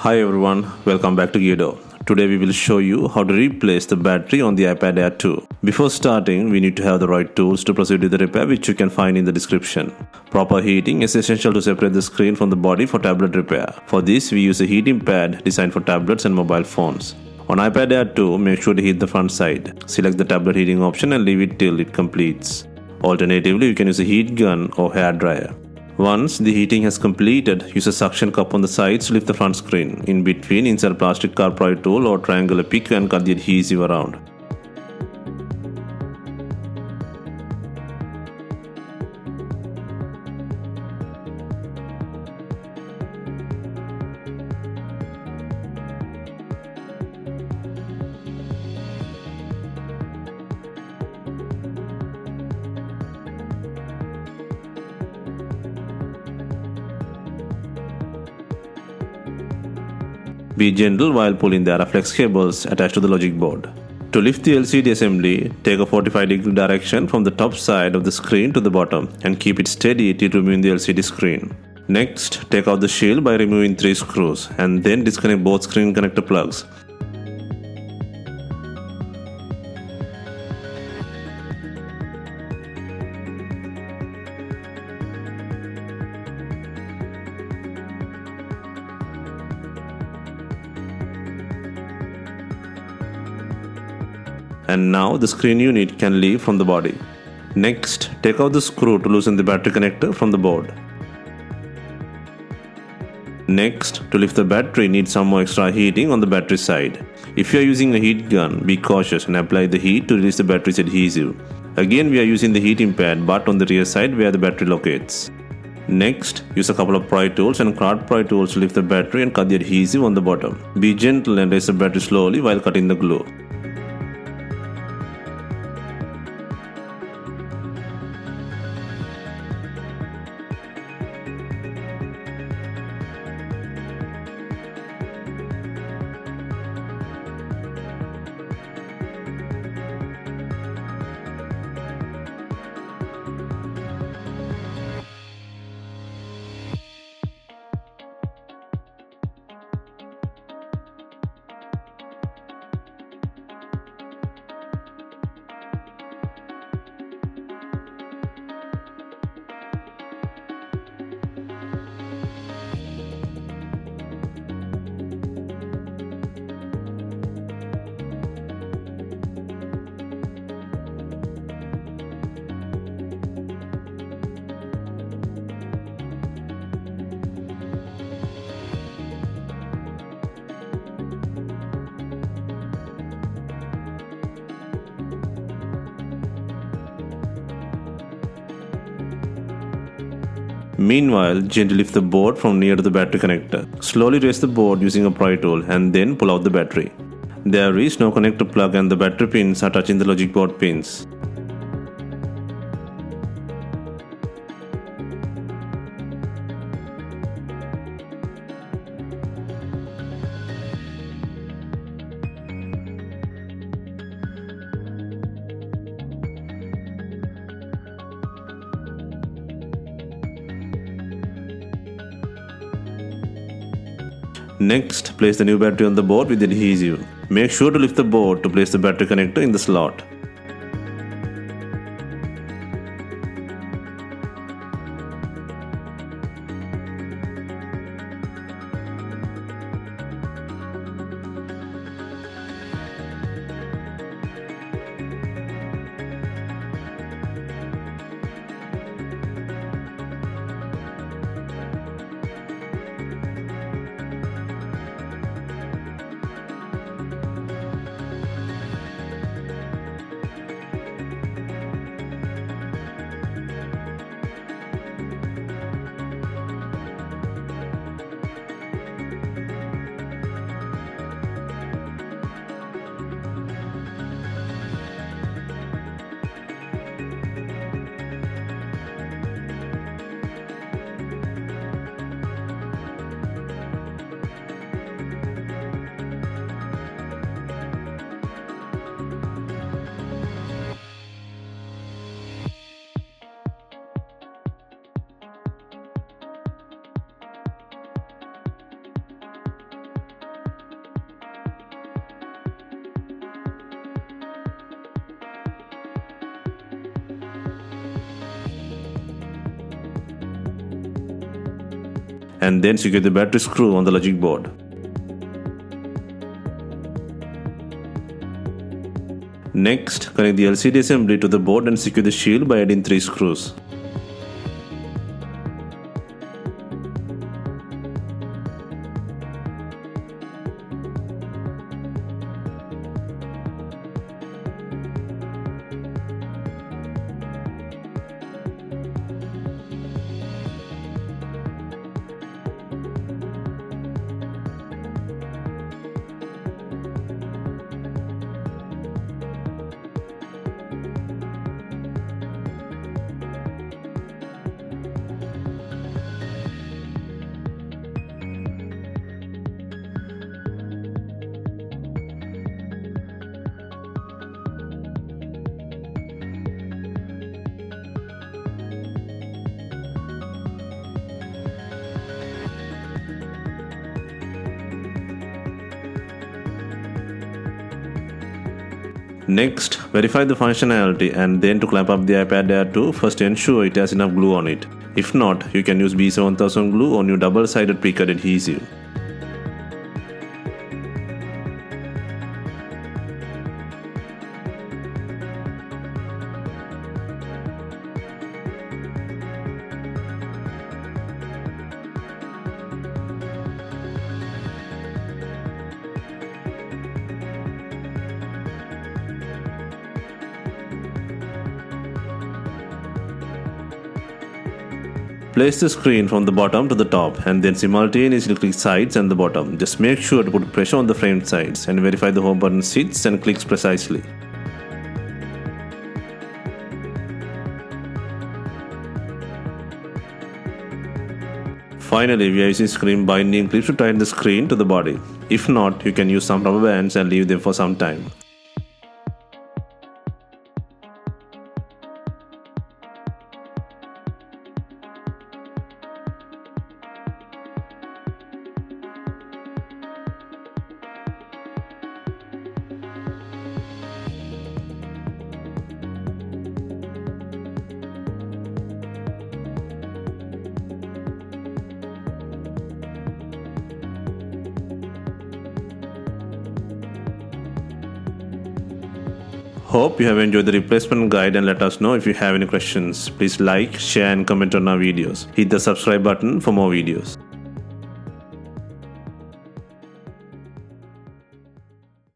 Hi everyone, welcome back to DYOR. Today we will show you how to replace the battery on the iPad Air 2. Before starting, we need to have the right tools to proceed with the repair, which you can find in the description. Proper heating is essential to separate the screen from the body for tablet repair. For this, we use a heating pad designed for tablets and mobile phones. On iPad Air 2, make sure to heat the front side. Select the tablet heating option and leave it till it completes. Alternatively, you can use a heat gun or hair dryer. Once the heating has completed, use a suction cup on the sides to lift the front screen. In between, insert a plastic car pry tool or triangular pick and cut the adhesive around. Be gentle while pulling the Araflex cables attached to the logic board. To lift the LCD assembly, take a 45-degree direction from the top side of the screen to the bottom and keep it steady till removing the LCD screen. Next, take out the shield by removing 3 screws and then disconnect both screen connector plugs. And now the screen unit can leave from the body. Next, take out the screw to loosen the battery connector from the board. Next, to lift the battery, need some more extra heating on the battery side. If you are using a heat gun, be cautious and apply the heat to release the battery's adhesive. Again, we are using the heating pad but on the rear side where the battery locates. Next, use a couple of pry tools and card pry tools to lift the battery and cut the adhesive on the bottom. Be gentle and raise the battery slowly while cutting the glue. Meanwhile, gently lift the board from near to the battery connector. Slowly raise the board using a pry tool and then pull out the battery. There is no connector plug and the battery pins are touching the logic board pins. Next, place the new battery on the board with the adhesive. Make sure to lift the board to place the battery connector in the slot. and then secure the battery screw on the logic board. Next, connect the LCD assembly to the board and secure the shield by adding 3 screws. Next, verify the functionality and then to clamp up the iPad Air 2, first ensure it has enough glue on it. If not, you can use B7000 glue or new double-sided pre-cut adhesive. Place the screen from the bottom to the top and then simultaneously click sides and the bottom. Just make sure to put pressure on the framed sides and verify the home button sits and clicks precisely. Finally, we are using screen binding clips to tighten the screen to the body. If not, you can use some rubber bands and leave them for some time. Hope you have enjoyed the replacement guide and let us know if you have any questions. Please like, share and comment on our videos. Hit the subscribe button for more videos.